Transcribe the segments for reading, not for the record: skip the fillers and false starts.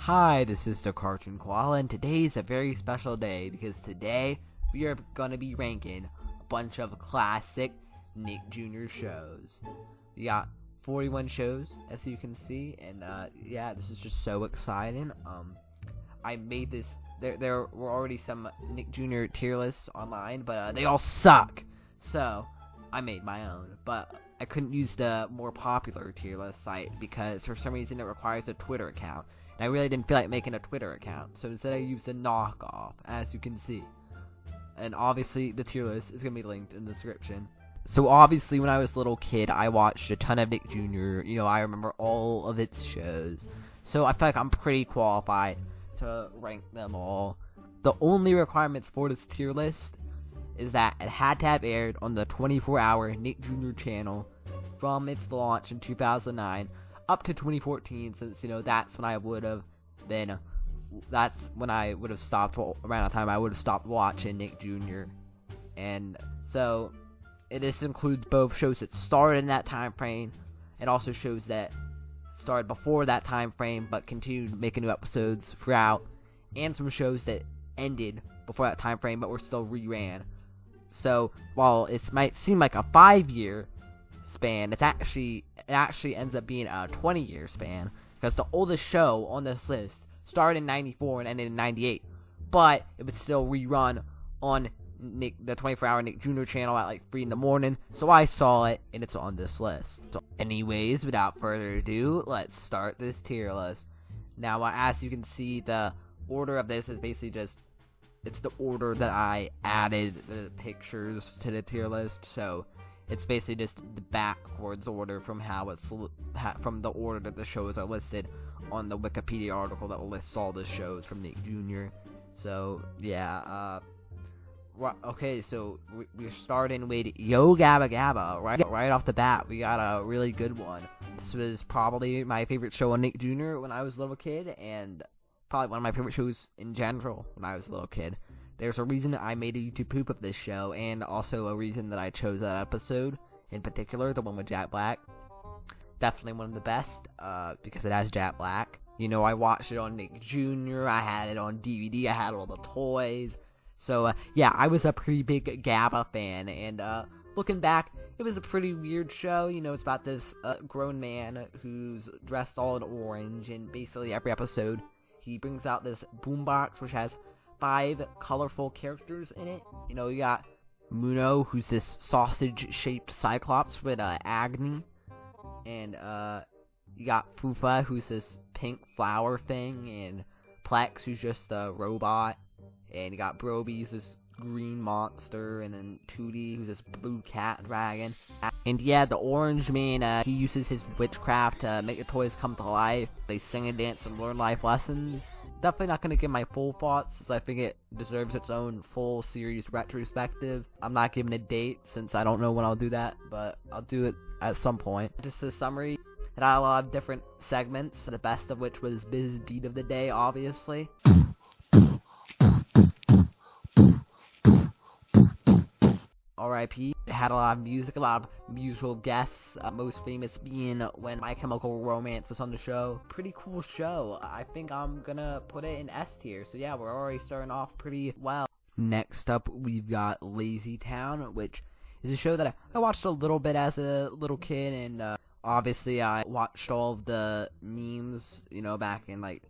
Hi, this is the Cartoon Koala, and today's a very special day because today we are going to be ranking a bunch of classic Nick Jr. shows. We got 41 shows, as you can see, and yeah, this is just so exciting. I made this, there were already some Nick Jr. tier lists online, but they all suck, so I made my own, but I couldn't use the more popular tier list site because for some reason it requires a Twitter account. And I really didn't feel like making a Twitter account, so instead I used a knockoff, as you can see. And obviously, the tier list is going to be linked in the description. So obviously, when I was a little kid, I watched a ton of Nick Jr. You know, I remember all of its shows. So I feel like I'm pretty qualified to rank them all. The only requirements for this tier list is that it had to have aired on the 24-hour Nick Jr. channel from its launch in 2009. Up to 2014, since, you know, that's when I would have been, that's when I would have stopped, around the time I would have stopped watching Nick Jr. And so, this includes both shows that started in that time frame, and also shows that started before that time frame, but continued making new episodes throughout, and some shows that ended before that time frame, but were still reran. So, while it might seem like a 5-year span, it actually ends up being a 20-year span, because the oldest show on this list started in 94 and ended in 98, but it would still rerun on the 24-hour Nick Jr. channel at like 3 in the morning, so I saw it, and it's on this list. So anyways, without further ado, let's start this tier list. Now, as you can see, the order of this is basically just, it's the order that I added the pictures to the tier list, so it's basically just the backwards order from how it's from the order that the shows are listed on the Wikipedia article that lists all the shows from Nick Jr. So yeah, okay, so we're starting with Yo Gabba Gabba right off the bat. We got a really good one. This was probably my favorite show on Nick Jr. when I was a little kid, and probably one of my favorite shows in general when I was a little kid. There's a reason I made a YouTube poop of this show, and also a reason that I chose that episode in particular, the one with Jack Black. Definitely one of the best, because it has Jack Black. You know, I watched it on Nick Jr., I had it on DVD, I had all the toys. So, yeah, I was a pretty big Gabba fan, and looking back, it was a pretty weird show. You know, it's about this grown man who's dressed all in orange, and basically every episode, he brings out this boombox, which has 5 colorful characters in it. You know, you got Muno, who's this sausage-shaped cyclops with Agni, and you got Fufa, who's this pink flower thing, and Plex, who's just a robot, and you got Broby, who's this green monster, and then Tootie, who's this blue cat dragon. And yeah, the orange man, he uses his witchcraft to make the toys come to life. They sing and dance and learn life lessons. Definitely not going to give my full thoughts, since I think it deserves its own full series retrospective. I'm not giving a date, since I don't know when I'll do that, but I'll do it at some point. Just a summary, it had a lot of different segments, the best of which was Biz's Beat of the Day, obviously. R.I.P. It had a lot of music, a lot of musical guests, most famous being when My Chemical Romance was on the show. Pretty cool show. I think I'm gonna put it in S tier, so yeah, we're already starting off pretty well. Next up, we've got LazyTown, which is a show that I watched a little bit as a little kid, and obviously I watched all of the memes, you know, back in like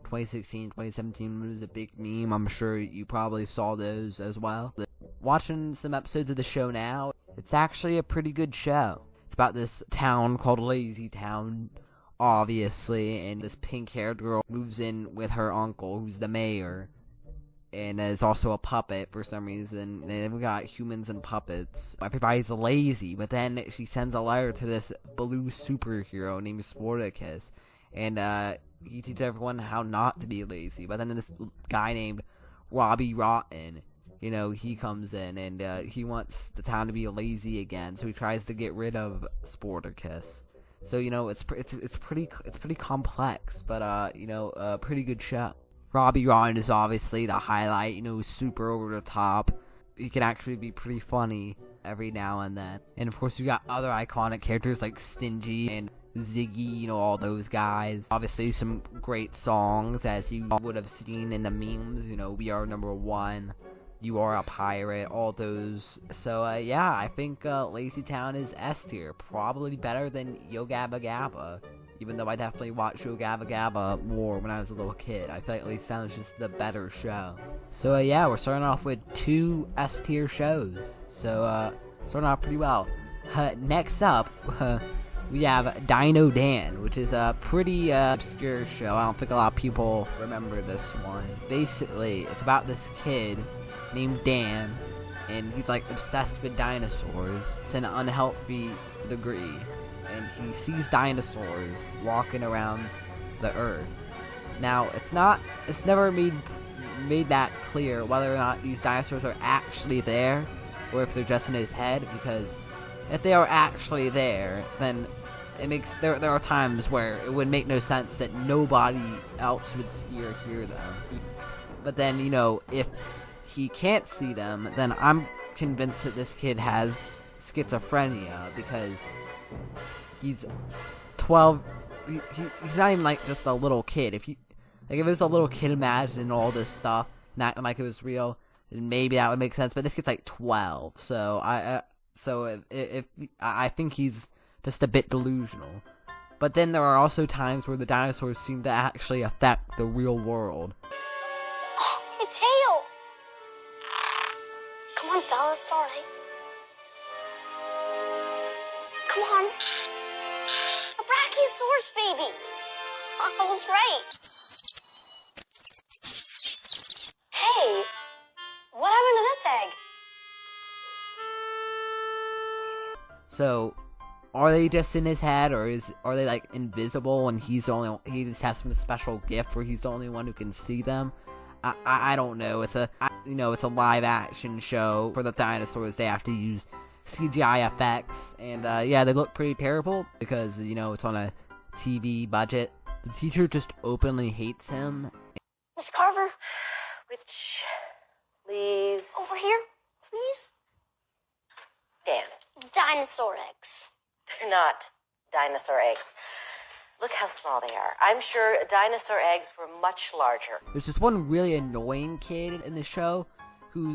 2016, 2017, it was a big meme. I'm sure you probably saw those as well. Watching some episodes of the show now, it's actually a pretty good show. It's about this town called LazyTown, obviously, and this pink-haired girl moves in with her uncle, who's the mayor, and is also a puppet for some reason. And then we got humans and puppets. Everybody's lazy, but then she sends a letter to this blue superhero named Sporticus, and he teaches everyone how not to be lazy. But then this guy named Robbie Rotten, you know, he comes in, and he wants the town to be lazy again, so he tries to get rid of Sporticus. So, you know, it's pretty complex, but you know, a pretty good show. Robbie Rotten is obviously the highlight. You know, super over the top. He can actually be pretty funny every now and then. And of course, you got other iconic characters like Stingy and Ziggy, all those guys. Obviously, some great songs, as you would have seen in the memes. We Are Number One, You Are a Pirate, all those. So, yeah, I think LazyTown is S tier. Probably better than Yo Gabba Gabba. Even though I definitely watched Yo Gabba Gabba more when I was a little kid. I feel like LazyTown is just the better show. So, yeah, we're starting off with 2 S tier shows. So, starting off pretty well. Next up, we have Dino Dan, which is a pretty obscure show. I don't think a lot of people remember this one. Basically, it's about this kid named Dan, and he's like obsessed with dinosaurs to an unhealthy degree. And he sees dinosaurs walking around the earth. Now, it's never made that clear whether or not these dinosaurs are actually there, or if they're just in his head, because if they are actually there, then there are times where it would make no sense that nobody else would see or hear them. But then, if he can't see them, then I'm convinced that this kid has schizophrenia, because he's 12. He's not even like just a little kid. If it was a little kid imagining all this stuff, not like it was real, then maybe that would make sense. But this kid's like 12, so I think he's just a bit delusional. But then there are also times where the dinosaurs seem to actually affect the real world. Oh, it's Hale! Come on, fella, it's alright. Come on. A brachiosaurus baby! I was right. Hey! What happened to this egg? So, are they just in his head, or are they like invisible and he just has some special gift where he's the only one who can see them? I don't know. It's a live action show for the dinosaurs. They have to use CGI effects, and yeah, they look pretty terrible because it's on a TV budget. The teacher just openly hates him. Miss Carver, Which leaves over here, please. Dan. Dinosaur eggs. They're not dinosaur eggs. Look how small they are. I'm sure dinosaur eggs were much larger. There's this one really annoying kid in the show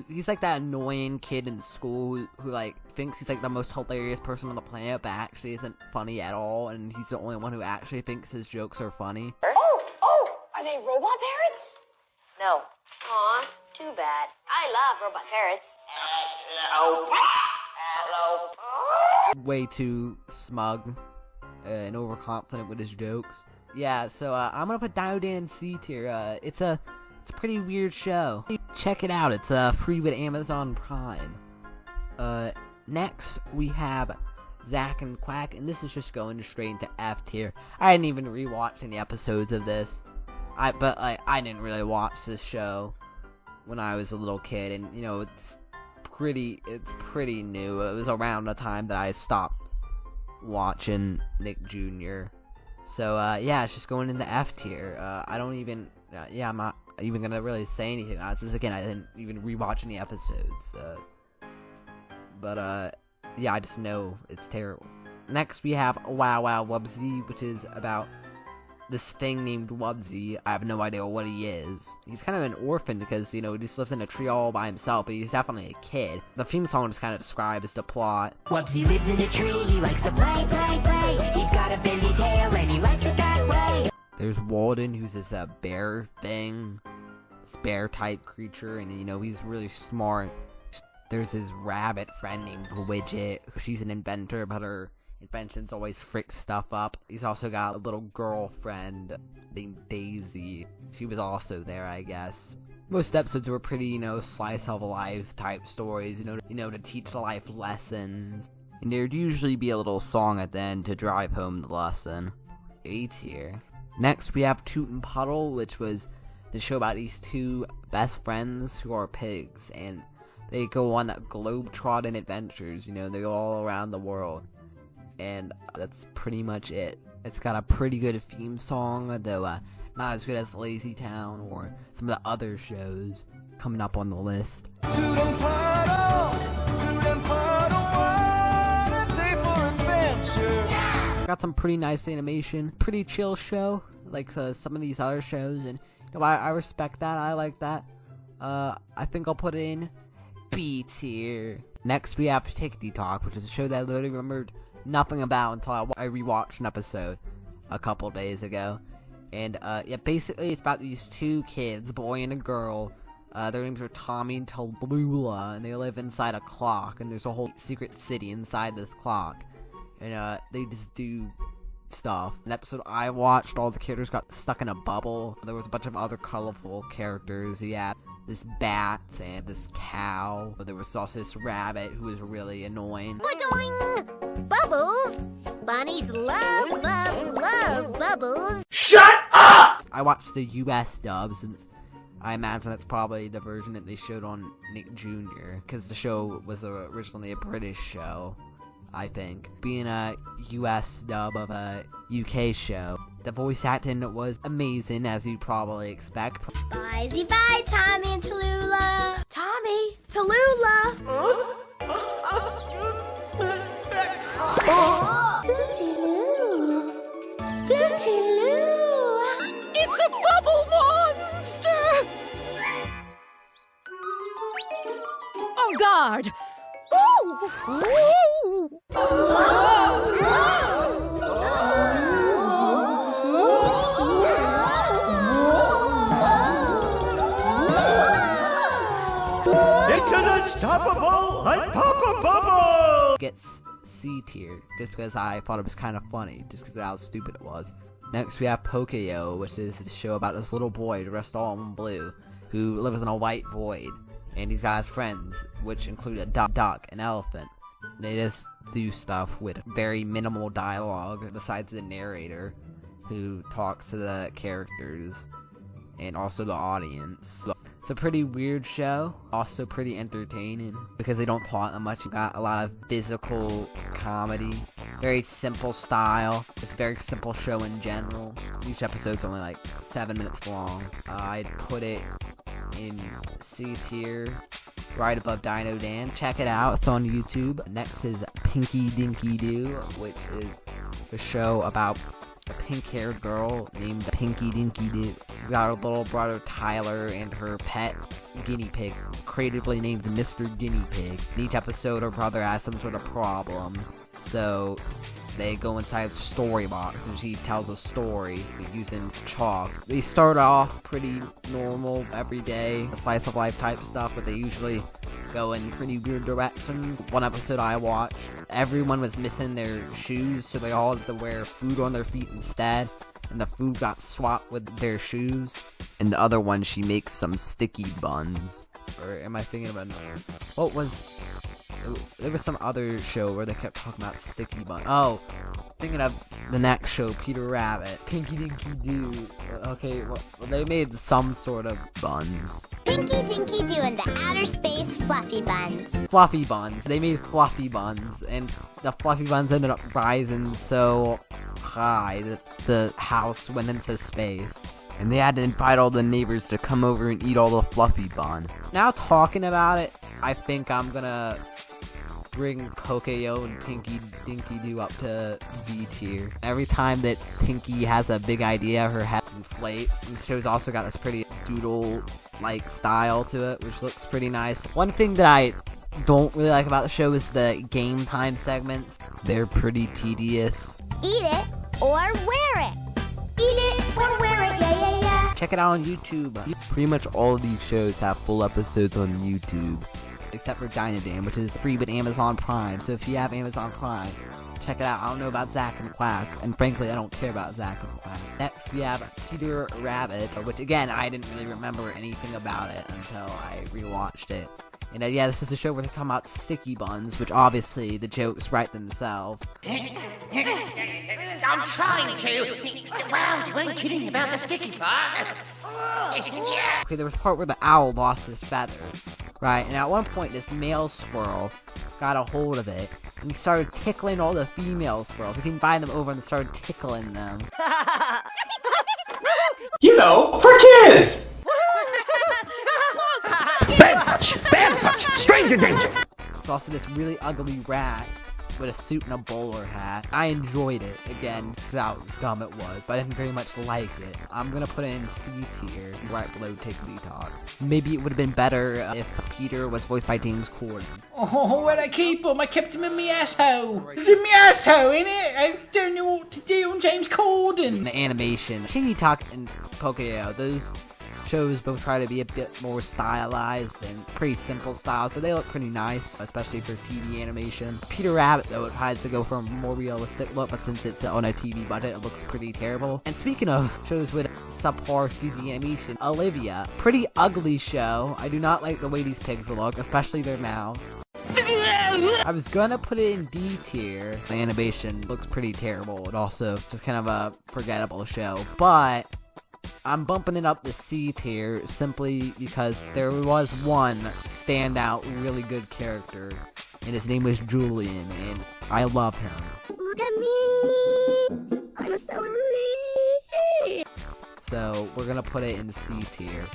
he's like that annoying kid in school who like thinks he's like the most hilarious person on the planet, but actually isn't funny at all, and he's the only one who actually thinks his jokes are funny. Oh, are they robot parrots? No. Aw, too bad. I love robot parrots. Hello. Way too smug and overconfident with his jokes. Yeah, so I'm gonna put Dino Dan in C tier. It's a pretty weird show. Check it out. It's free with Amazon Prime. Next we have Zack and Quack, and this is just going straight into F tier. I didn't even rewatch any episodes of this. I didn't really watch this show when I was a little kid, and it's pretty new. It was around the time that I stopped watching Nick Jr. So yeah, it's just going into F tier. I'm not even gonna really say anything on this. Again, I didn't even rewatch any episodes. But yeah, I just know it's terrible. Next we have Wow Wow Wubsy, which is about this thing named Wubsy. I have no idea what he is. He's kind of an orphan because, he just lives in a tree all by himself, but he's definitely a kid. The theme song just kind of describes the plot. Wubsy lives in a tree, he likes to play, play, play. He's got a bendy tail and he likes it that way. There's Walden, who's this bear thing. This bear-type creature, and, he's really smart. There's his rabbit friend named Widget. She's an inventor, but her inventions always frick stuff up. He's also got a little girlfriend named Daisy. She was also there, I guess. Most episodes were pretty, slice of life type stories, to teach life lessons. And there'd usually be a little song at the end to drive home the lesson. A tier. Next we have Toot and Puddle, which was the show about these two best friends who are pigs, and they go on globe-trotting adventures. They go all around the world. And that's pretty much it. It's got a pretty good theme song, though not as good as LazyTown or some of the other shows coming up on the list. Toot and puddle, what a day for adventure. Yeah! Got some pretty nice animation, pretty chill show, like some of these other shows, and you know, I respect that. I like that. I think I'll put it in B tier. Next, we have Tickety Toc, which is a show that I literally remembered nothing about until I rewatched an episode a couple days ago. And yeah, basically it's about these two kids, a boy and a girl. Their names are Tommy and Tallulah, and they live inside a clock, and there's a whole secret city inside this clock. And they just do stuff. An episode I watched, all the characters got stuck in a bubble. There was a bunch of other colorful characters. You had this bat and this cow. But there was also this rabbit who was really annoying. Boing! Bubbles! Bunnies love, love, love bubbles! Shut up! I watched the US dub, since I imagine that's probably the version that they showed on Nick Jr., because the show was originally a British show, I think. Being a US dub of a UK show, the voice acting was amazing, as you'd probably expect. Bye-zy bye, Tommy and Tallulah! Tommy! Tallulah! Floaty-loo! Floaty-loo! It's a bubble monster! On guard! It's an unstoppable, unpoppable! Gets C tier, just because I thought it was kind of funny, just because of how stupid it was. Next we have Pocoyo, which is a show about this little boy dressed all in blue, who lives in a white void, and he's got his friends, which include a duck, an elephant. They just do stuff with very minimal dialogue, besides the narrator, who talks to the characters, and also the audience. It's a pretty weird show, also pretty entertaining, because they don't talk that much. You got a lot of physical comedy, very simple style, just a very simple show in general. Each episode's only like 7 minutes long. I'd put it in C tier, right above Dino Dan. Check it out, it's on YouTube. Next is Dinky Doo, which is a show about a pink-haired girl named Dinky Doo. She's got her little brother Tyler and her pet guinea pig, creatively named Mr. Guinea Pig. In each episode, her brother has some sort of problem, so they go inside the story box and she tells a story using chalk. They start off pretty normal, everyday, slice of life type stuff, but they usually go in pretty weird directions. One episode I watched, everyone was missing their shoes, so they all had to wear food on their feet instead, and the food got swapped with their shoes. In the other one, she makes some sticky buns. Or am I thinking of another? What was... There was some other show where they kept talking about sticky buns. Oh, thinking of the next show, Peter Rabbit. Dinky Doo. Okay, well, they made some sort of buns. Dinky Doo and the outer space fluffy buns. Fluffy buns. They made fluffy buns, and the fluffy buns ended up rising so high that the house went into space. And they had to invite all the neighbors to come over and eat all the fluffy bun. Now talking about it, I think I'm gonna bring Pocoyo and Dinky Doo up to B tier. Every time that Pinky has a big idea, her head inflates. And the show's also got this pretty doodle-like style to it, which looks pretty nice. One thing that I don't really like about the show is the game time segments. They're pretty tedious. Eat it or wear it. Eat it or wear it, yeah, yeah, yeah. Check it out on YouTube. Pretty much all of these shows have full episodes on YouTube, except for Dino Dan, which is free with Amazon Prime. So if you have Amazon Prime, check it out. I don't know about Zack and Quack, and frankly, I don't care about Zack and Quack. Next, we have Peter Rabbit, which again, I didn't really remember anything about it until I rewatched it. And yeah, this is a show where they're talking about sticky buns, which obviously the jokes write themselves. I'm trying to. Wow, you weren't kidding about the sticky part. Okay, there was a part where the owl lost his feather, right? And at one point, this male squirrel got a hold of it, and he started tickling all the female squirrels. He can invite them over and started tickling them. You know, for kids! Bad touch! Bad touch! Stranger danger! There's also this really ugly rat with a suit and a bowler hat. I enjoyed it. Again, this is how dumb it was, but I didn't very much like it. I'm gonna put it in C tier, right below Tickety Toc. Maybe it would have been better if Peter was voiced by James Corden. Oh, where'd I keep him? I kept him in my asshole. It's in my asshole, innit? I don't know what to do on James Corden. The animation, Tickety Toc and Pocoyo, those shows both try to be a bit more stylized and pretty simple styles, but they look pretty nice, especially for TV animation. Peter Rabbit, though, it tries to go for a more realistic look, but since it's on a TV budget, it looks pretty terrible. And speaking of shows with subpar CG animation, Olivia, pretty ugly show. I do not like the way these pigs look, especially their mouths. I was gonna put it in D tier. The animation looks pretty terrible. It also just kind of a forgettable show, but I'm bumping it up to C tier simply because there was one standout really good character, and his name was Julian, and I love him. Look at me! I'm a celebrity! So we're gonna put it in C tier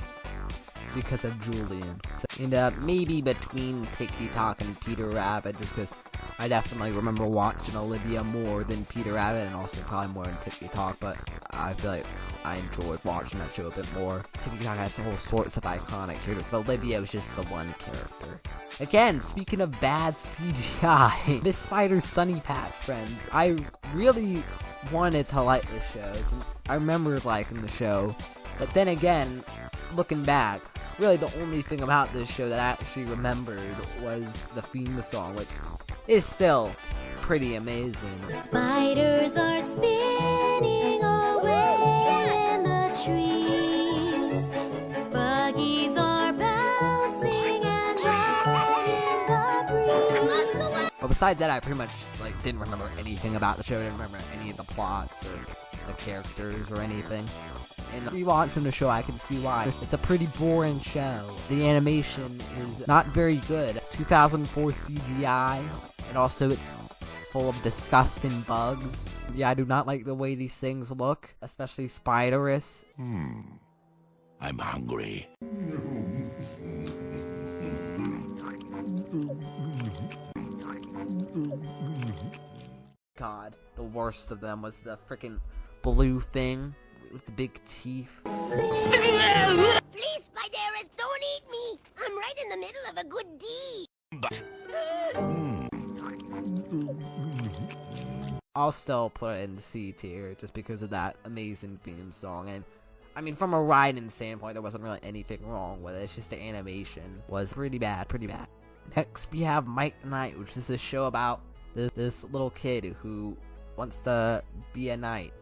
because of Julian. And maybe between Tickety Toc and Peter Rabbit, just because I definitely remember watching Olivia more than Peter Rabbit, and also probably more than Tickety Toc, but I feel like I enjoyed watching that show a bit more. Tickety Toc has all sorts of iconic characters, but Olivia was just the one character. Again, speaking of bad CGI, Miss Spider's Sunny Patch Friends, I really wanted to like this show, since I remember liking the show, but then again, looking back, really the only thing about this show that I actually remembered was the theme song, which is still pretty amazing. Spiders are spinning away in the trees. Buggies are bouncing and riding the breeze. But besides that, I pretty much didn't remember anything about the show. I didn't remember any of the plots or the characters or anything. And rewatching the show, I can see why. It's a pretty boring show. The animation is not very good. 2004 CGI, and also it's full of disgusting bugs. Yeah, I do not like the way these things look, especially Spiderus. I'm hungry. God, the worst of them was the freaking blue thing with the big teeth. Please, Spiderus, don't eat me! I'm right in the middle of a good deed! I'll still put it in C tier just because of that amazing theme song. And I mean, from a writing standpoint, there wasn't really anything wrong with it. It's just the animation was pretty bad. Next, we have Mike Knight, which is a show about this little kid who wants to be a knight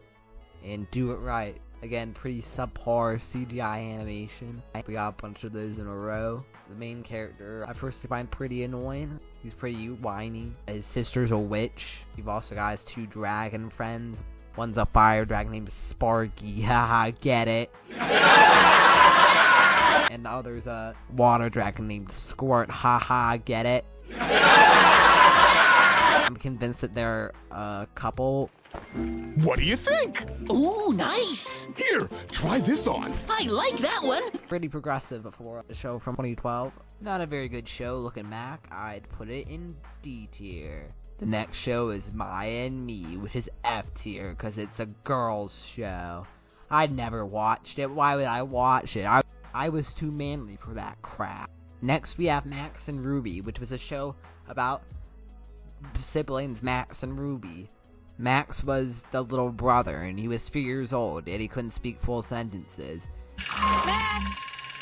and do it right. Again, pretty subpar CGI animation. We got a bunch of those in a row. The main character I personally find pretty annoying. He's pretty whiny. His sister's a witch. You've also got his two dragon friends. One's a fire dragon named Sparky. Haha, get it. And the other's a water dragon named Squirt. Haha, get it. I'm convinced that they're a couple. What do you think? Ooh, nice. Here, try this on. I like that one. Pretty progressive for a show from 2012. Not a very good show looking back. I'd put it in D tier. The next show is Maya and Me, which is F tier because it's a girls show. I'd never watched it. Why would I watch it? I was too manly for that crap. Next we have Max and Ruby, which was a show about siblings Max and Ruby. Max was the little brother, and he was 3 years old, and he couldn't speak full sentences. Max,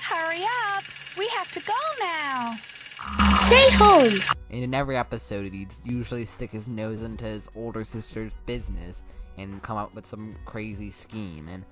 hurry up. We have to go now. Stay home! And in every episode, he'd usually stick his nose into his older sister's business and come up with some crazy scheme. And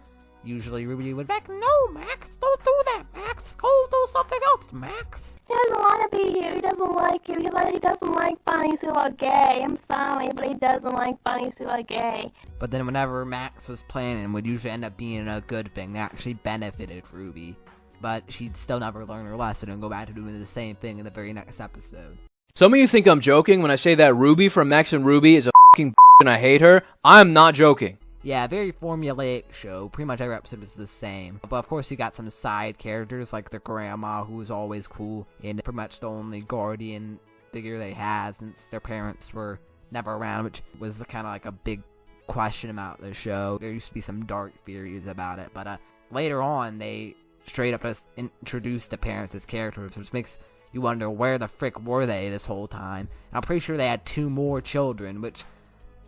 usually Ruby would be like, "No, Max, don't do that, Max. Go do something else, Max." He doesn't want to be here. He doesn't like you. He doesn't like bunnies who are gay. I'm sorry, but he doesn't like bunnies who are gay. But then whenever Max was planning, it would usually end up being a good thing that actually benefited Ruby. But she'd still never learn her lesson and go back to doing the same thing in the very next episode. Some of you think I'm joking when I say that Ruby from Max and Ruby is a f***ing and I hate her. I'm not joking. Yeah, very formulaic show. Pretty much every episode is the same. But of course you got some side characters like the grandma, who was always cool, and pretty much the only guardian figure they had since their parents were never around, which was kind of like a big question about the show. There used to be some dark theories about it, but later on they straight up just introduced the parents as characters, which makes you wonder where the frick were they this whole time. I'm pretty sure they had 2 more children, which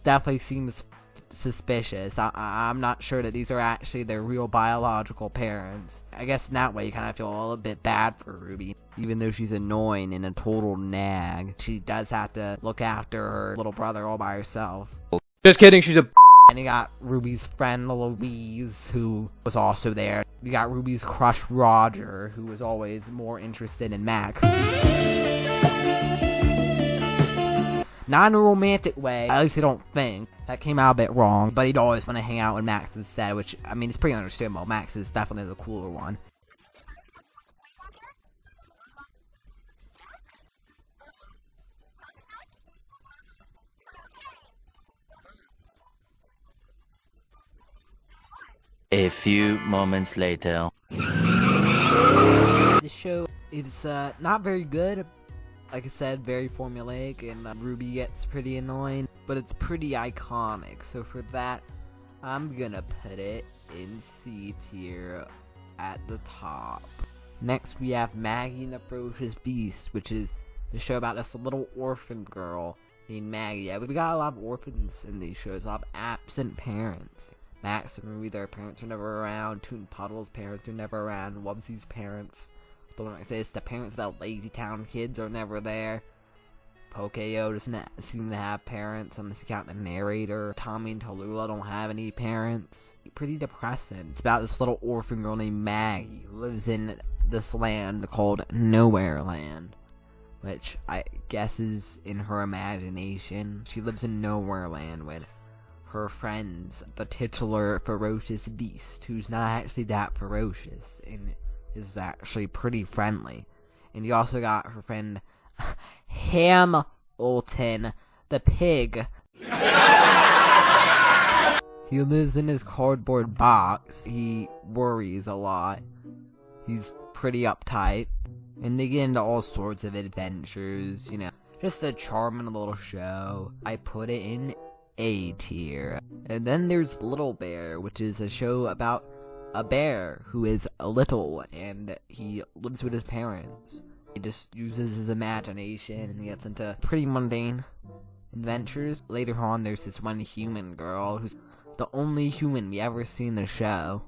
definitely seems suspicious. I'm not sure that these are actually their real biological parents. I guess in that way you kind of feel a little bit bad for Ruby. Even though she's annoying and a total nag, she does have to look after her little brother all by herself. Just kidding, she's a And you got Ruby's friend Louise, who was also there. You got Ruby's crush Roger, who was always more interested in Max. Not in a romantic way, at least I don't think. That came out a bit wrong, but he'd always want to hang out with Max instead, which, I mean, it's pretty understandable. Max is definitely the cooler one. A few moments later. The show is not very good. Like I said, very formulaic, and Ruby gets pretty annoying, but it's pretty iconic. So for that, I'm gonna put it in C tier at the top. Next, we have Maggie and the Ferocious Beast, which is the show about this little orphan girl named Maggie. Yeah, we got a lot of orphans in these shows, a lot of absent parents. Max and Ruby, their parents are never around. Toon Puddle's parents are never around. Wubsy's parents, don't like I say, it's the parents of the LazyTown kids are never there. Pocoyo doesn't seem to have parents unless you count the narrator. Tommy and Tallulah don't have any parents. Pretty depressing. It's about this little orphan girl named Maggie who lives in this land called Nowhere Land, which I guess is in her imagination. She lives in Nowhere Land with her friends, the titular Ferocious Beast, who's not actually that ferocious and is actually pretty friendly. And you also got her friend Hamilton, the pig. He lives in his cardboard box. He worries a lot. He's pretty uptight. And they get into all sorts of adventures, you know. Just a charming little show. I put it in A tier. And then there's Little Bear, which is a show about a bear who is little and he lives with his parents. He just uses his imagination and he gets into pretty mundane adventures. Later on, there's this one human girl who's the only human we ever see in the show.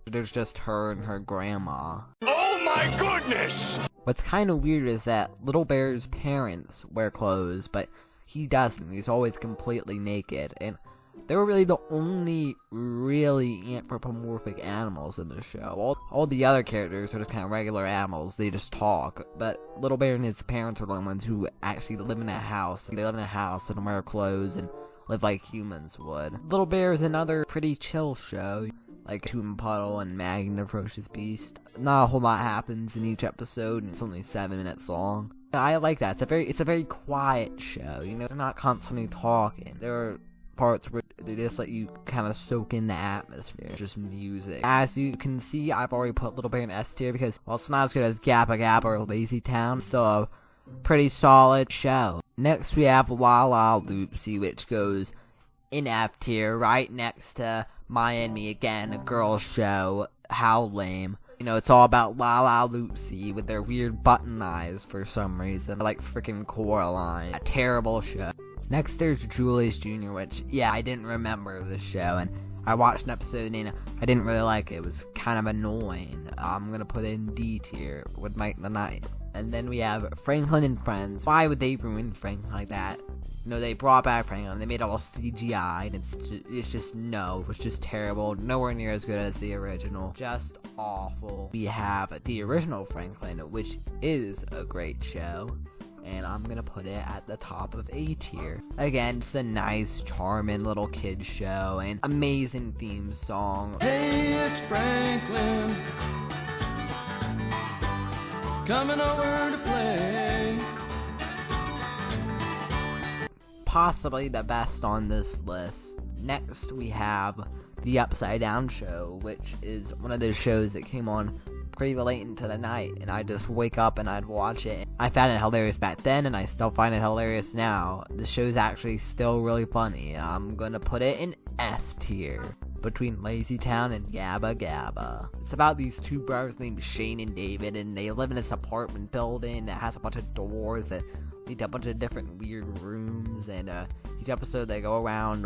There's just her and her grandma. Oh my goodness! What's kind of weird is that Little Bear's parents wear clothes, but he doesn't. He's always completely naked, and they were really the only really anthropomorphic animals in the show. All the other characters are just kind of regular animals. They just talk. But Little Bear and his parents are the ones who actually live in a house. They live in a house and wear clothes and live like humans would. Little Bear is another pretty chill show, like Toon Puddle and Maggie and the Ferocious Beast. Not a whole lot happens in each episode, and it's only 7 minutes long. I like that. It's a very quiet show. You know, they're not constantly talking. There are parts where they just let you kind of soak in the atmosphere, just music. As you can see, I've already put Little Bear in S tier because, well, it's not as good as Gabba Gabba or LazyTown, still a pretty solid show. Next, we have La La Loopsy, which goes in F tier, right next to My and Me Again, a girls show. How lame. You know, it's all about La La Loopsy with their weird button eyes for some reason, like freaking Coraline. A terrible show. Next, there's Julius Jr., which, yeah, I didn't remember this show, and I watched an episode and I didn't really like it. It was kind of annoying. I'm gonna put it in D tier with Mike the Knight. And then we have Franklin and Friends. Why would they ruin Franklin like that? You know, they brought back Franklin, they made it all CGI, and it's just, no, it was just terrible. Nowhere near as good as the original. Just awful. We have the original Franklin, which is a great show, and I'm gonna put it at the top of A tier. Again, just a nice, charming little kid show, and amazing theme song. Hey, it's Franklin, coming over to play. Possibly the best on this list. Next, we have The Upside Down Show, which is one of those shows that came on pretty late into the night, and I'd just wake up and I'd watch it. I found it hilarious back then, and I still find it hilarious now. The show's actually still really funny. I'm gonna put it in S tier, between LazyTown and Gabba Gabba. It's about these two brothers named Shane and David, and they live in this apartment building that has a bunch of doors that lead to a bunch of different weird rooms, and each episode they go around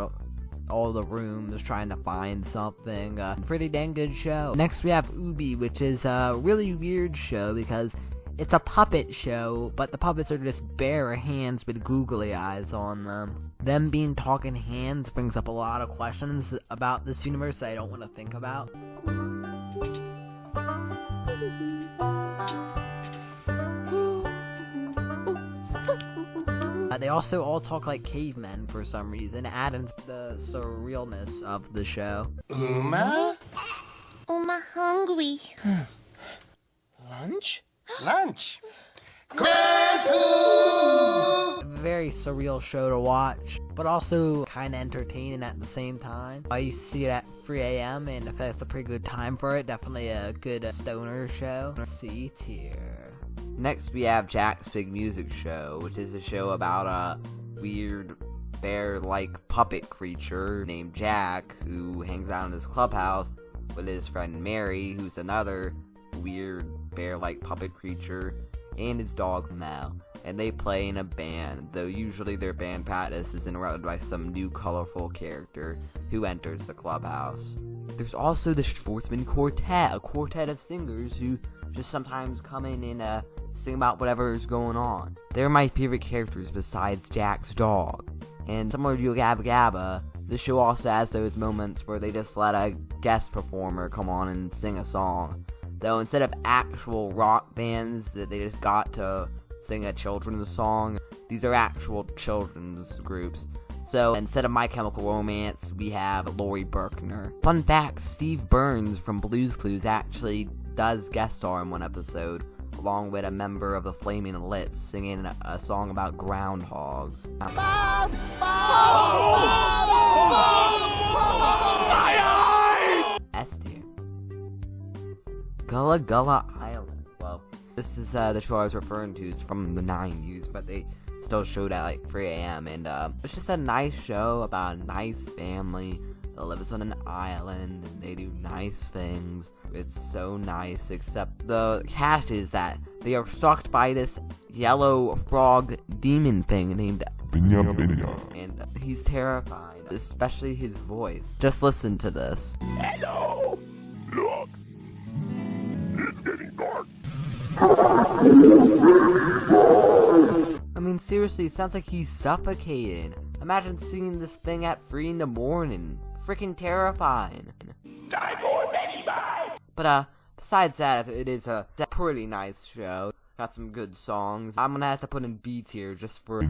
all the rooms trying to find something. Pretty dang good show. Next we have Ubi, which is a really weird show because it's a puppet show, but the puppets are just bare hands with googly eyes on them. Them being talking hands brings up a lot of questions about this universe that I don't want to think about. They also all talk like cavemen for some reason, adding to the surrealness of the show. Uma? Uma hungry. Lunch? Lunch. Very surreal show to watch, but also kind of entertaining at the same time. I used to see it at 3 a.m. and if that's a pretty good time for it, definitely a good stoner show. C tier. Next we have Jack's Big Music Show, which is a show about a weird bear-like puppet creature named Jack, who hangs out in his clubhouse with his friend Mary, who's another weird bear-like puppet creature, and his dog Mel. And they play in a band, though usually their band practice is interrupted by some new colorful character who enters the clubhouse. There's also the Schwartzman Quartet, a quartet of singers who just sometimes come in and sing about whatever is going on. They're my favorite characters besides Jack's dog. And similar to Gabba Gabba, the show also has those moments where they just let a guest performer come on and sing a song. Though instead of actual rock bands that they just got to sing a children's song, these are actual children's groups. So instead of My Chemical Romance, we have Lori Berkner. Fun fact, Steve Burns from Blue's Clues actually does guest star in one episode, along with a member of the Flaming Lips singing a song about groundhogs. S tier. Gullah Gullah Island. Well, this is the show I was referring to. It's from the 90s, but they still showed at like 3 a.m. And it's just a nice show about a nice family that lives on an island and they do nice things. It's so nice, except the catch is that they are stalked by this yellow frog demon thing named Binya Binya. And he's terrifying, especially his voice. Just listen to this. Hello! Look! It's getting dark. I mean, seriously, it sounds like he's suffocating. Imagine seeing this thing at 3 in the morning. Freaking terrifying. Die for baby bye. But besides that, it is a pretty nice show. Got some good songs. I'm gonna have to put in B tier just for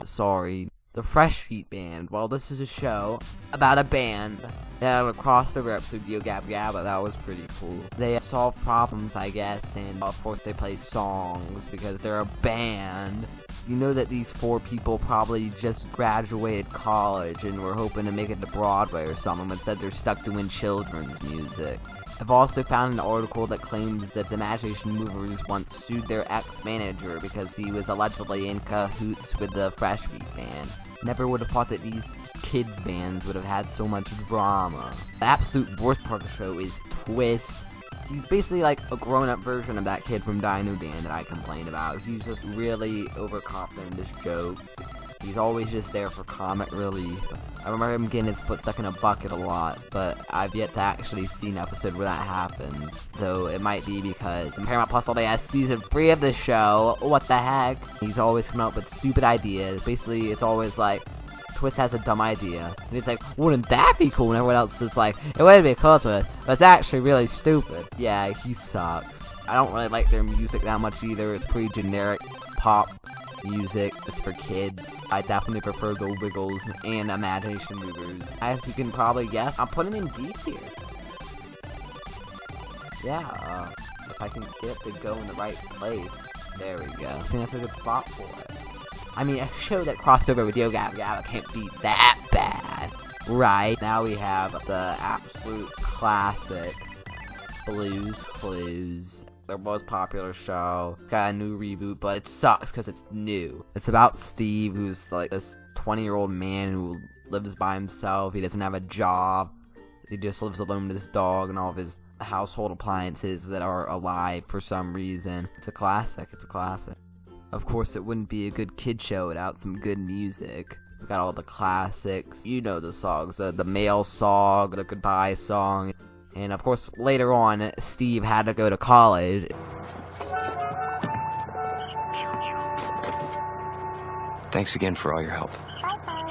sorry. The Fresh Feet Band. Well, this is a show about a band that would cross the rips with Gabba Gabba. That was pretty cool. They solve problems, I guess, and of course they play songs because they're a band. You know that these 4 people probably just graduated college and were hoping to make it to Broadway or something, but instead they're stuck doing children's music. I've also found an article that claims that the Imagination Movers once sued their ex-manager because he was allegedly in cahoots with the Fresh Feet Band. Never would have thought that these kids' bands would have had so much drama. The absolute worst part of the show is Twist. He's basically like a grown-up version of that kid from Dino Dan that I complained about. He's just really overconfident in his jokes. He's always just there for comic relief. I remember him getting his foot stuck in a bucket a lot, but I've yet to actually see an episode where that happens. Though it might be because Paramount Plus only has season 3 of the show. What the heck? He's always coming up with stupid ideas. Basically, it's always like, Twist has a dumb idea, and he's like, wouldn't that be cool? And everyone else is like, it wouldn't be cool, Twist, but it's actually really stupid. Yeah, he sucks. I don't really like their music that much either. It's pretty generic pop music just for kids. I definitely prefer the Wiggles and Imagination Movers. As you can probably guess, I'm putting in B tier. Yeah, if I can get it to go in the right place. There we go. I think that's a good spot for it. I mean, a show that crossed over with Gabba Gabba can't be that bad, right? Now we have the absolute classic Blue's Clues. Their most popular show. Got a new reboot, but it sucks because it's new. It's about Steve, who's like this 20-year-old man who lives by himself. He doesn't have a job. He just lives alone with his dog and all of his household appliances that are alive for some reason. It's a classic. It's a classic. Of course, it wouldn't be a good kid show without some good music. We got all the classics. You know the songs. The Mail song, the Goodbye song. And of course, later on, Steve had to go to college. Thanks again for all your help.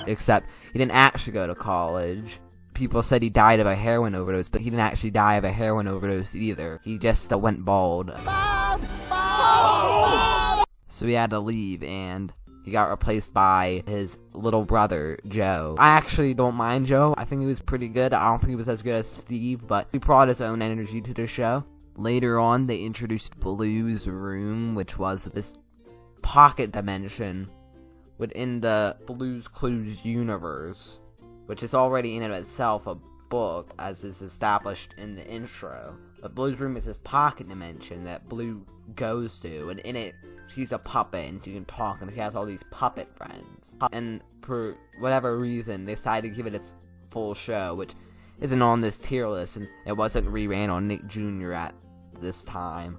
Except, he didn't actually go to college. People said he died of a heroin overdose, but he didn't actually die of a heroin overdose either. He just went bald. So he had to leave, and he got replaced by his little brother, Joe. I actually don't mind Joe. I think he was pretty good. I don't think he was as good as Steve, but he brought his own energy to the show. Later on, they introduced Blue's Room, which was this pocket dimension within the Blue's Clues universe, which is already in and of itself a book, as is established in the intro. But Blue's Room is this pocket dimension that Blue goes to, and in it, she's a puppet, and she can talk, and she has all these puppet friends. And for whatever reason, they decided to give it its full show, which isn't on this tier list, and it wasn't reran on Nick Jr. at this time.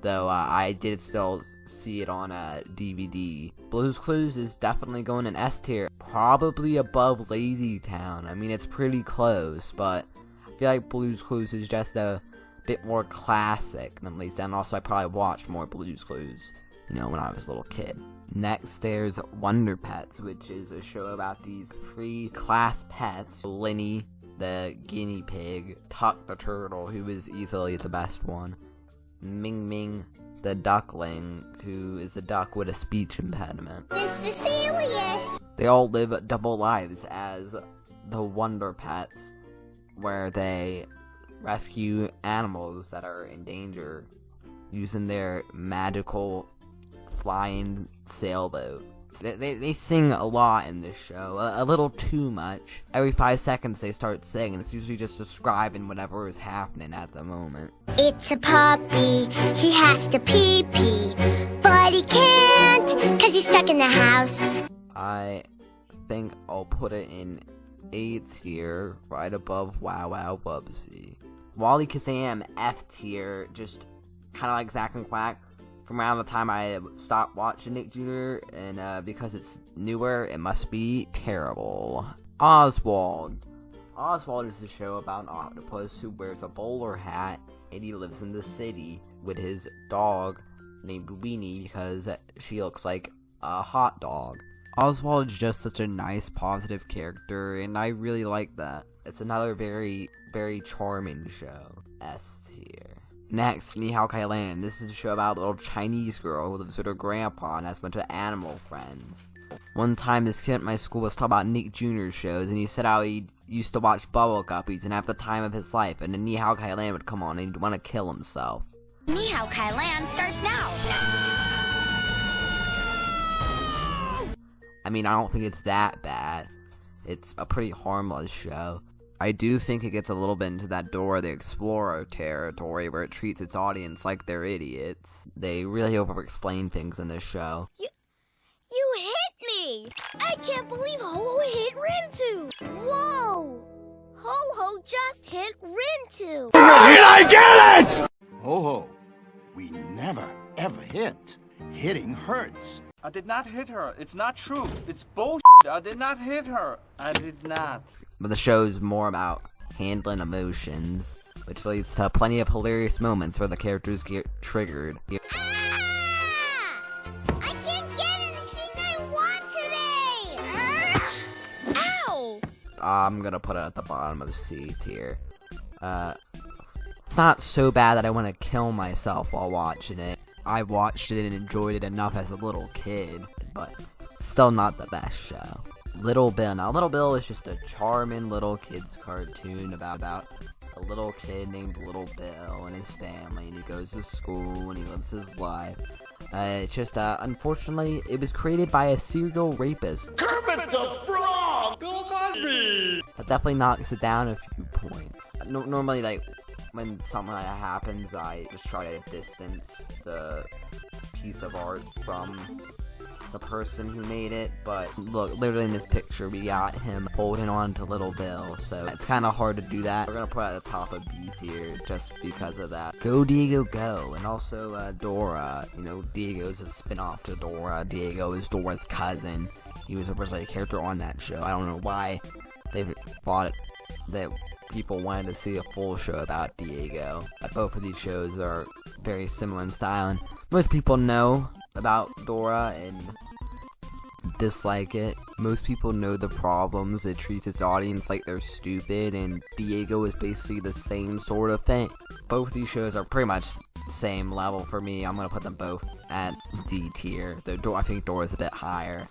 Though I did still see it on DVD. Blue's Clues is definitely going in S tier, probably above LazyTown. I mean, it's pretty close, but I feel like Blue's Clues is just a bit more classic than LazyTown. Also, I probably watched more Blue's Clues, you know, when I was a little kid. Next, there's Wonder Pets, which is a show about these free-class pets. Linny, the guinea pig, Tuck the turtle, who is easily the best one, Ming Ming, the duckling, who is a duck with a speech impediment. Miscellaneous. They all live double lives as the Wonder Pets, where they rescue animals that are in danger using their magical flying sailboat. They sing a lot in this show, a little too much. Every 5 seconds they start singing. It's usually just describing whatever is happening at the moment. It's a puppy, he has to pee-pee, but he can't, cause he's stuck in the house. I think I'll put it in A tier, right above Wow Wow Wubsy. Wally Kazam, F tier, just kinda like Zack and Quack. From around the time I stopped watching Nick Jr., and because it's newer, it must be terrible. Oswald. Oswald is a show about an octopus who wears a bowler hat, and he lives in the city with his dog named Weenie because she looks like a hot dog. Oswald is just such a nice, positive character, and I really like that. It's another very, very charming show. S tier. Next, Ni Hao Kai-Lan. This is a show about a little Chinese girl who lives with her grandpa and has a bunch of animal friends. One time, this kid at my school was talking about Nick Jr. shows, and he said how he used to watch Bubble Guppies and have the time of his life, and then Ni Hao Kai-Lan would come on and he'd want to kill himself. Ni Hao Kai-Lan starts now. I mean, I don't think it's that bad. It's a pretty harmless show. I do think it gets a little bit into that Dora the Explorer territory where it treats its audience like they're idiots. They really over-explain things in this show. You hit me! I can't believe Ho-Ho hit Rintu! Whoa! Ho-Ho just hit Rintu! Did I get it?! Ho-Ho, we never, ever hit. Hitting hurts. I did not hit her. It's not true. It's bullshit. I did not hit her. I did not. But the show's more about handling emotions, which leads to plenty of hilarious moments where the characters get triggered. Ah! I can't get anything I want today! Ow! I'm gonna put it at the bottom of C tier. It's not so bad that I want to kill myself while watching it. I watched it and enjoyed it enough as a little kid, but still not the best show. Little Bill. Now, Little Bill is just a charming little kid's cartoon about a little kid named Little Bill and his family, and he goes to school and he lives his life. It's just, unfortunately, it was created by a serial rapist. Kermit the Frog! Bill Cosby! That definitely knocks it down a few points. Normally, like, when something like that happens, I just try to distance the piece of art from the person who made it. But look, literally in this picture, we got him holding on to little Bill, so it's kind of hard to do that. We're gonna put it at the top of B tier just because of that. Go Diego Go, and also Dora. You know, Diego's a spin-off to Dora. Diego is Dora's cousin. He was originally a character on that show. I don't know why they thought that people wanted to see a full show about Diego. Both of these shows are very similar in style, and most people know about Dora and dislike it. Most people know the problems. It treats its audience like they're stupid, and Diego is basically the same sort of thing. Both of these shows are pretty much the same level for me. I'm gonna put them both at D tier, though I think Dora's a bit higher.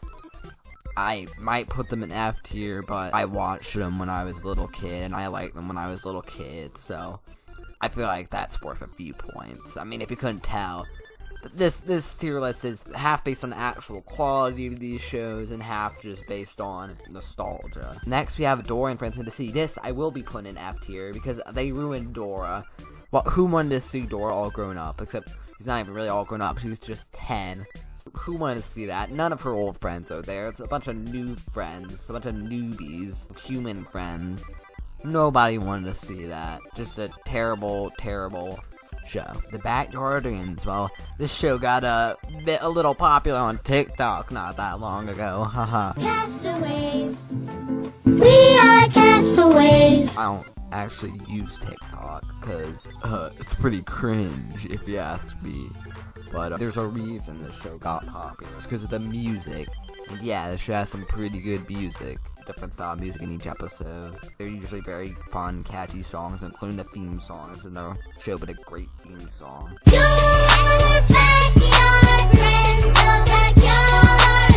I might put them in F tier, but I watched them when I was a little kid, and I liked them when I was a little kid, so I feel like that's worth a few points. I mean, if you couldn't tell, this tier list is half based on the actual quality of these shows and half just based on nostalgia. Next, we have Dora and Friends in the Sea. This I will be putting in F tier because they ruined Dora. Well, who wanted to see Dora all grown up? Except she's not even really all grown up. She's just 10. Who wanted to see that? None of her old friends are there. It's a bunch of new friends, a bunch of newbies, human friends. Nobody wanted to see that. Just a terrible, terrible show. The Backyardians. Well, this show got a little popular on TikTok not that long ago. Haha. Castaways. We are castaways. I don't actually use TikTok because it's pretty cringe if you ask me. But there's a reason this show got popular. It's because of the music. And yeah, the show has some pretty good music. Different style of music in each episode. They're usually very fun, catchy songs, including the theme song. It's no show, but a great theme song. Your backyard friends, the backyard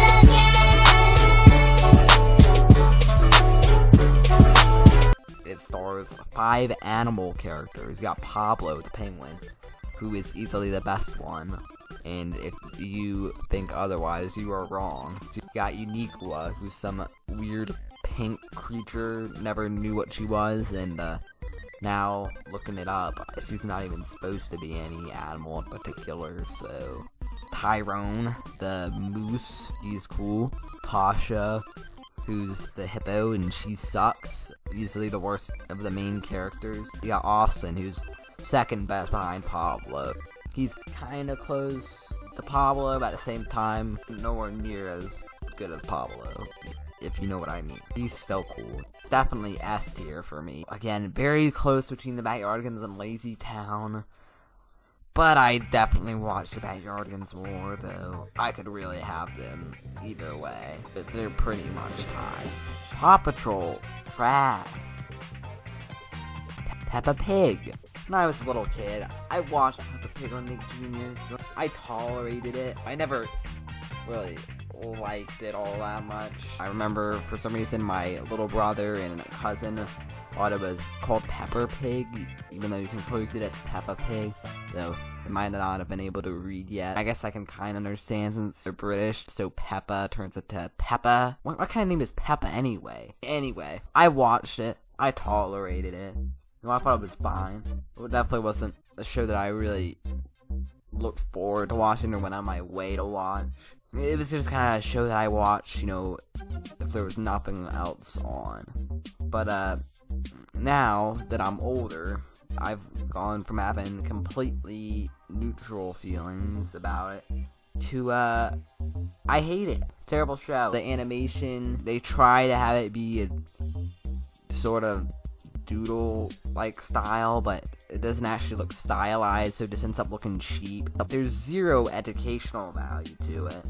again. It stars 5 animal characters. You got Pablo the penguin, who is easily the best one, and if you think otherwise, you are wrong. You got Uniqua, who's some weird pink creature, never knew what she was, and now looking it up, she's not even supposed to be any animal in particular. So Tyrone, the moose, he's cool. Tasha, who's the hippo, and she sucks, easily the worst of the main characters. You got Austin, who's second best behind Pablo. He's kind of close to Pablo, but at the same time, nowhere near as good as Pablo, if you know what I mean. He's still cool. Definitely S tier for me. Again, very close between the Backyardians and LazyTown, but I definitely watch the Backyardians more, though I could really have them either way. But they're pretty much tied. Paw Patrol, trash. Peppa Pig. When I was a little kid, I watched Peppa Pig on Nick Jr. I tolerated it. I never really liked it all that much. I remember, for some reason, my little brother and a cousin thought it was called Peppa Pig, even though you can pronounce it as Peppa Pig, so they might not have been able to read yet. I guess I can kind of understand since they're British, so Peppa turns into Peppa. What kind of name is Peppa anyway? Anyway, I watched it. I tolerated it. I thought it was fine. It definitely wasn't a show that I really looked forward to watching or went on my way to watch. It was just kind of a show that I watched, you know, if there was nothing else on. But, now that I'm older, I've gone from having completely neutral feelings about it to, I hate it. Terrible show. The animation, they try to have it be a sort of doodle-like style, but it doesn't actually look stylized, so it just ends up looking cheap. There's zero educational value to it.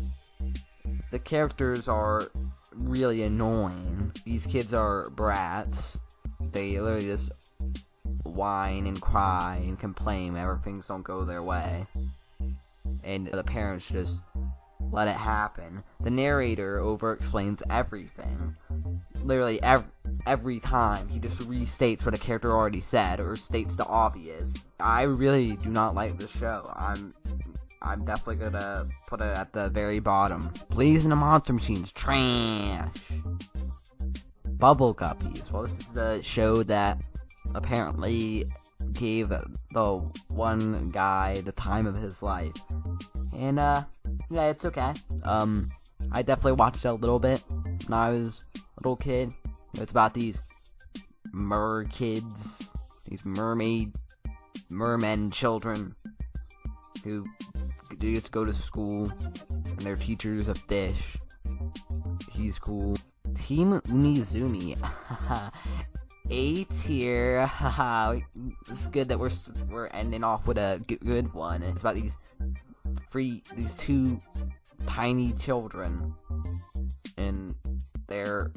The characters are really annoying. These kids are brats. They literally just whine and cry and complain whenever things don't go their way. And the parents just let it happen. The narrator over-explains everything. Literally every time he just restates what a character already said or states the obvious. I really do not like this show. I'm definitely gonna put it at the very bottom. Blaze and the Monster Machines, trash. Bubble Guppies. Well, this is the show that apparently gave the one guy the time of his life. And, yeah, it's okay. I definitely watched it a little bit when I was a little kid. It's about these kids, these mermen children who just go to school, and their teacher's a fish. He's cool. Team Umizoomi. A tier. It's good that we're ending off with a good one. It's about these two tiny children and their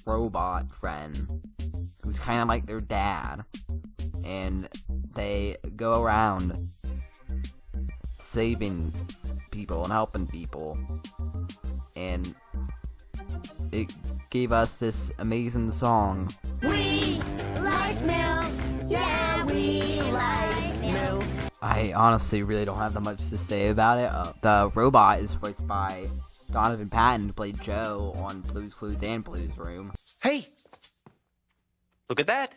robot friend, who's kind of like their dad, and they go around saving people and helping people, and it gave us this amazing song. We like milk, yeah, we like milk. I honestly really don't have that much to say about it. The robot is voiced by Donovan Patton, who played Joe on Blue's Clues and Blue's Room. Hey! Look at that.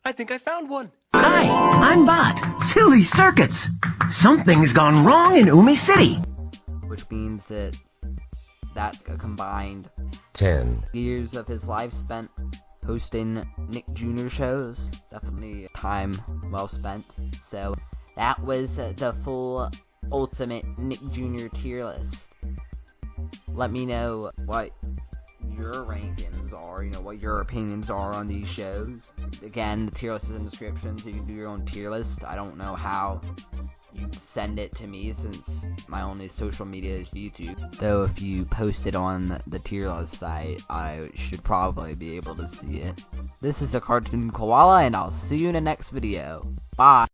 I think I found one. Hi, I'm Bot. Silly circuits. Something's gone wrong in Umi City. Which means that that's a combined 10 years of his life spent hosting Nick Jr. shows. Definitely time well spent. So that was the full ultimate Nick Jr. tier list. Let me know what your rankings are, what your opinions are on these shows. Again, the tier list is in the description, so you can do your own tier list. I don't know how you send it to me, since my only social media is YouTube. Though if you post it on the tier list site, I should probably be able to see it. This is the Cartoon Koala, and I'll see you in the next video. Bye!